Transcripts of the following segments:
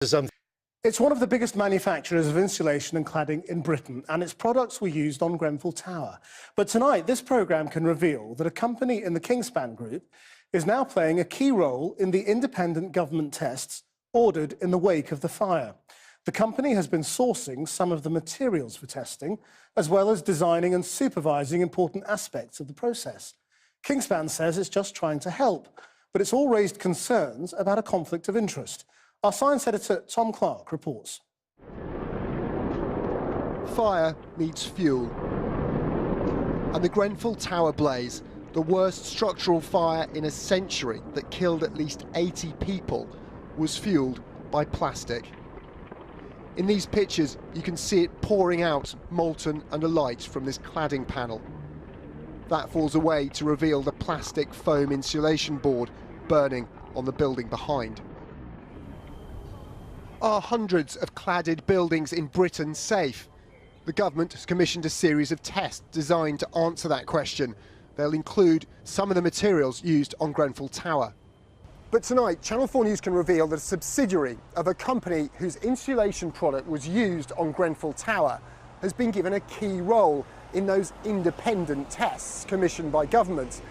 It's one of the biggest manufacturers of insulation and cladding in Britain, and its products were used on Grenfell Tower. But tonight, this programme can reveal that a company in the Kingspan Group is now playing a key role in the independent government tests ordered in the wake of the fire. The company has been sourcing some of the materials for testing, as well as designing and supervising important aspects of the process. Kingspan says it's just trying to help, but it's all raised concerns about a conflict of interest. Our science editor, Tom Clark, reports. Fire meets fuel. And the Grenfell Tower blaze, the worst structural fire in a century that killed at least 80 people, was fueled by plastic. In these pictures, you can see it pouring out molten and alight from this cladding panel. That falls away to reveal the plastic foam insulation board burning on the building behind. Are hundreds of cladded buildings in Britain safe? The government has commissioned a series of tests designed to answer that question. They'll include some of the materials used on Grenfell Tower. But tonight, Channel 4 News can reveal that a subsidiary of a company whose insulation product was used on Grenfell Tower has been given a key role in those independent tests commissioned by government.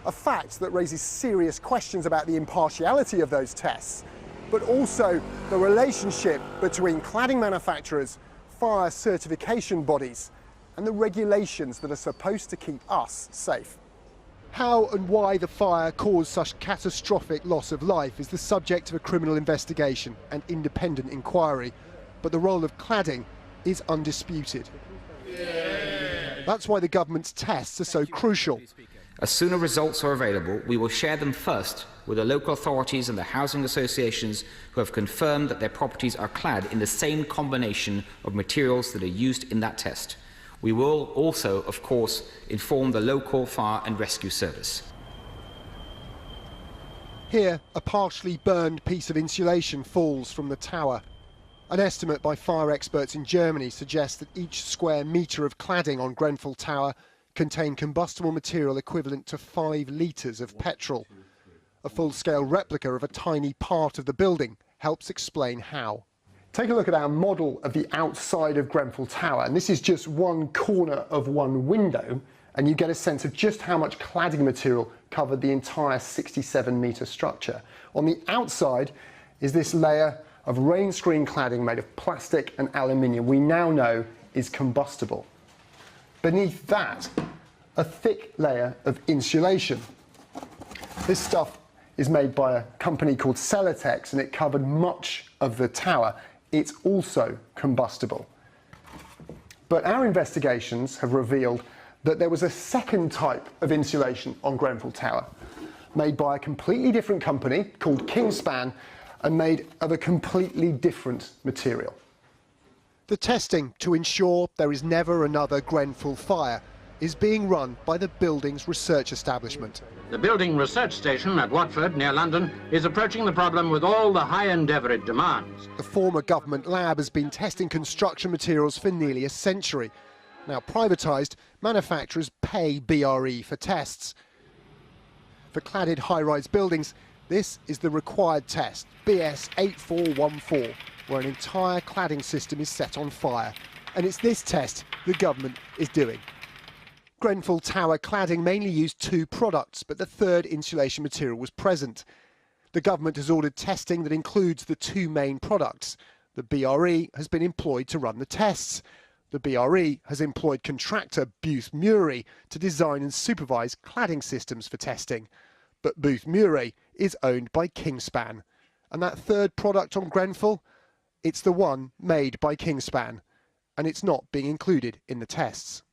A fact that raises serious questions about the impartiality of those tests, but also the relationship between cladding manufacturers, fire certification bodies, and the regulations that are supposed to keep us safe. How and why the fire caused such catastrophic loss of life is the subject of a criminal investigation and independent inquiry, but the role of cladding is undisputed. That's why the government's tests are so crucial. As soon as results are available, we will share them first with the local authorities and the housing associations who have confirmed that their properties are clad in the same combination of materials that are used in that test. We will also, of course, inform the local fire and rescue service. Here, a partially burned piece of insulation falls from the tower. An estimate by fire experts in Germany suggests that each square metre of cladding on Grenfell Tower contained combustible material equivalent to 5 litres of petrol. A full-scale replica of a tiny part of the building helps explain how. Take a look at our model of the outside of Grenfell Tower, and this is just one corner of one window, and you get a sense of just how much cladding material covered the entire 67-metre structure. On the outside is this layer of rain screen cladding made of plastic and aluminium we now know is combustible. Beneath that, a thick layer of insulation. This stuff is made by a company called Celotex, and it covered much of the tower. It's also combustible. But our investigations have revealed that there was a second type of insulation on Grenfell Tower, made by a completely different company called Kingspan and made of a completely different material. The testing to ensure there is never another Grenfell fire is being run by the building's research establishment. The building research station at Watford, near London, is approaching the problem with all the high endeavour it demands. The former government lab has been testing construction materials for nearly a century. Now privatised, manufacturers pay BRE for tests. For cladded high-rise buildings, this is the required test, BS 8414, where an entire cladding system is set on fire. And it's this test the government is doing. Grenfell Tower cladding mainly used 2 products, but the third insulation material was present. The government has ordered testing that includes the 2 main products. The BRE has been employed to run the tests. The BRE has employed contractor Booth Murray to design and supervise cladding systems for testing. But Booth Murray is owned by Kingspan. And that third product on Grenfell, it's the one made by Kingspan, and it's not being included in the tests.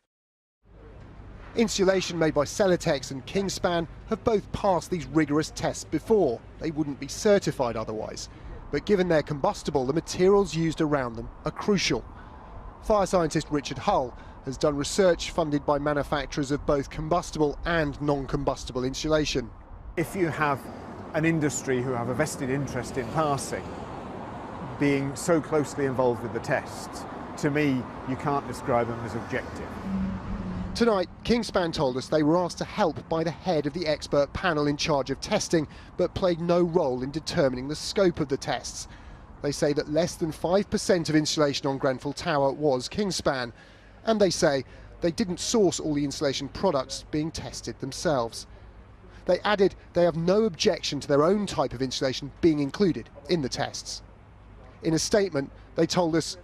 Insulation made by Celotex and Kingspan have both passed these rigorous tests before. They wouldn't be certified otherwise. But given they're combustible, the materials used around them are crucial. Fire scientist Richard Hull has done research funded by manufacturers of both combustible and non-combustible insulation. If you have an industry who have a vested interest in passing, being so closely involved with the tests, to me, you can't describe them as objective. Tonight, Kingspan told us they were asked to help by the head of the expert panel in charge of testing, but played no role in determining the scope of the tests. They say that less than 5% of insulation on Grenfell Tower was Kingspan, and they say they didn't source all the insulation products being tested themselves. They added they have no objection to their own type of insulation being included in the tests. In a statement, they told us,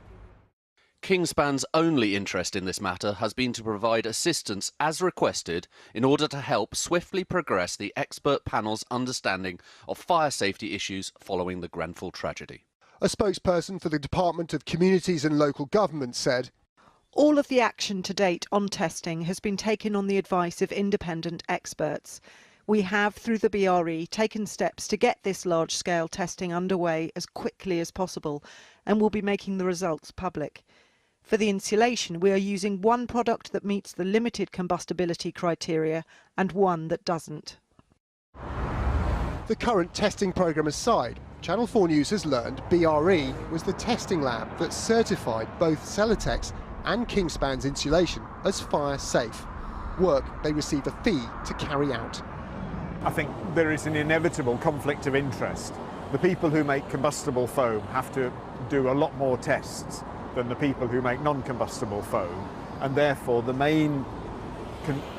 Kingspan's only interest in this matter has been to provide assistance as requested in order to help swiftly progress the expert panel's understanding of fire safety issues following the Grenfell tragedy. A spokesperson for the Department of Communities and Local Government said, all of the action to date on testing has been taken on the advice of independent experts. We have, through the BRE, taken steps to get this large-scale testing underway as quickly as possible and will be making the results public. For the insulation, we are using one product that meets the limited combustibility criteria and one that doesn't. The current testing programme aside, Channel 4 News has learned BRE was the testing lab that certified both Celotex and Kingspan's insulation as fire safe, work they receive a fee to carry out. I think there is an inevitable conflict of interest. The people who make combustible foam have to do a lot more tests than the people who make non-combustible foam, and therefore the main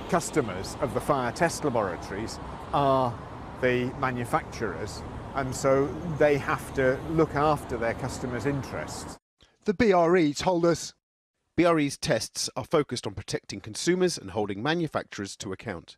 customers of the fire test laboratories are the manufacturers, and so they have to look after their customers' interests. The BRE told us, BRE's tests are focused on protecting consumers and holding manufacturers to account.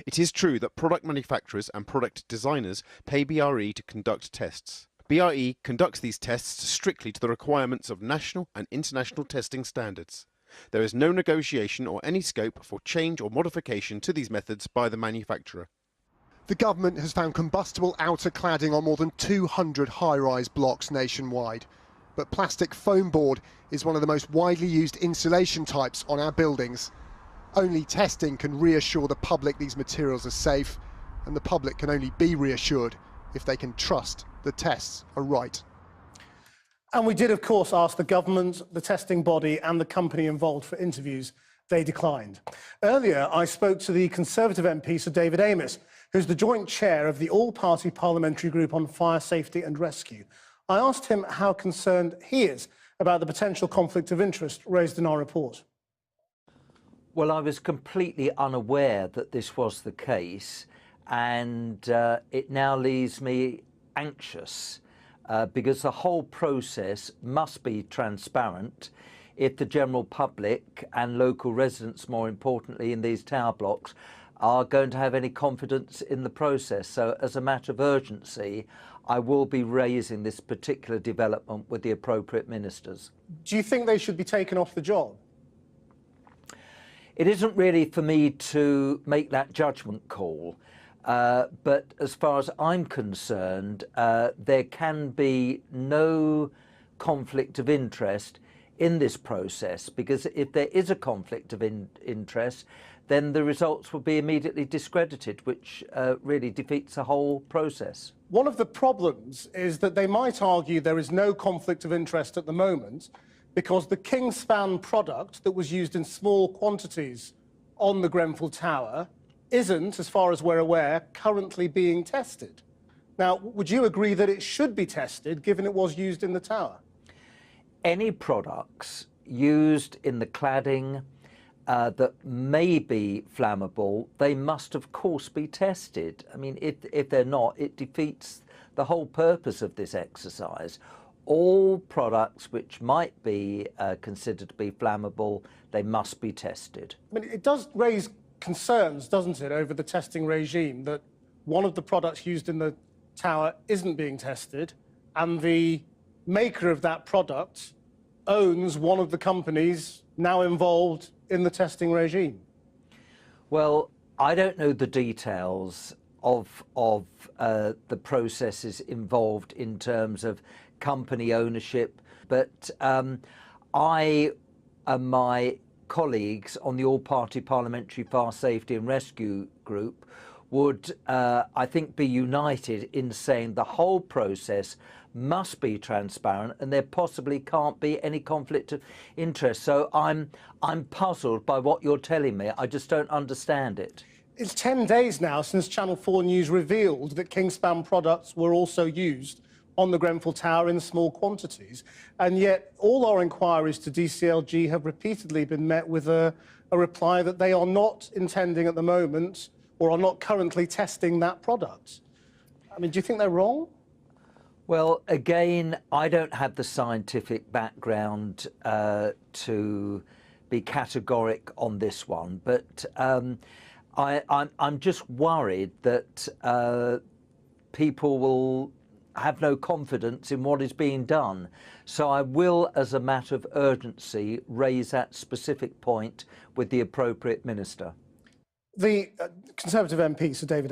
It is true that product manufacturers and product designers pay BRE to conduct tests. BRE conducts these tests strictly to the requirements of national and international testing standards. There is no negotiation or any scope for change or modification to these methods by the manufacturer. the government has found combustible outer cladding on more than 200 high-rise blocks nationwide. But plastic foam board is one of the most widely used insulation types on our buildings. Only testing can reassure the public these materials are safe, and the public can only be reassured if they can trust the tests are right. And we did, of course, ask the government, the testing body and the company involved for interviews. They declined. Earlier, I spoke to the Conservative MP, Sir David Amess, who's the joint chair of the all-party parliamentary group on fire safety and rescue. I asked him how concerned he is about the potential conflict of interest raised in our report. Well, I was completely unaware that this was the case, and it now leaves me anxious because the whole process must be transparent if the general public and local residents, more importantly in these tower blocks, are going to have any confidence in the process. So as a matter of urgency, I will be raising this particular development with the appropriate ministers. Do you think they should be taken off the job? It isn't really for me to make that judgment call, but as far as I'm concerned, there can be no conflict of interest in this process, because if there is a conflict of interest, then the results will be immediately discredited, which really defeats the whole process. One of the problems is that they might argue there is no conflict of interest at the moment because the Kingspan product that was used in small quantities on the Grenfell Tower isn't, as far as we're aware, currently being tested. Now, would you agree that it should be tested, given it was used in the tower? Any products used in the cladding that may be flammable, they must of course be tested. I mean, if they're not, it defeats the whole purpose of this exercise. All products which might be considered to be flammable, they must be tested. I mean, it does raise concerns, doesn't it, over the testing regime, that one of the products used in the tower isn't being tested, and the maker of that product owns one of the companies now involved in the testing regime. Well, I don't know the details of the processes involved in terms of company ownership, but I and my colleagues on the all-party parliamentary fire safety and rescue group would, I think, be united in saying the whole process must be transparent and there possibly can't be any conflict of interest. So I'm puzzled by what you're telling me. I just don't understand it. It's 10 days now since Channel 4 News revealed that Kingspan products were also used on the Grenfell Tower in small quantities. And yet all our inquiries to DCLG have repeatedly been met with a reply that they are not intending at the moment or are not currently testing that product. I mean, do you think they're wrong? Well, again, I don't have the scientific background to be categoric on this one, but I'm just worried that people will have no confidence in what is being done. So I will, as a matter of urgency, raise that specific point with the appropriate minister. The Conservative MP, Sir David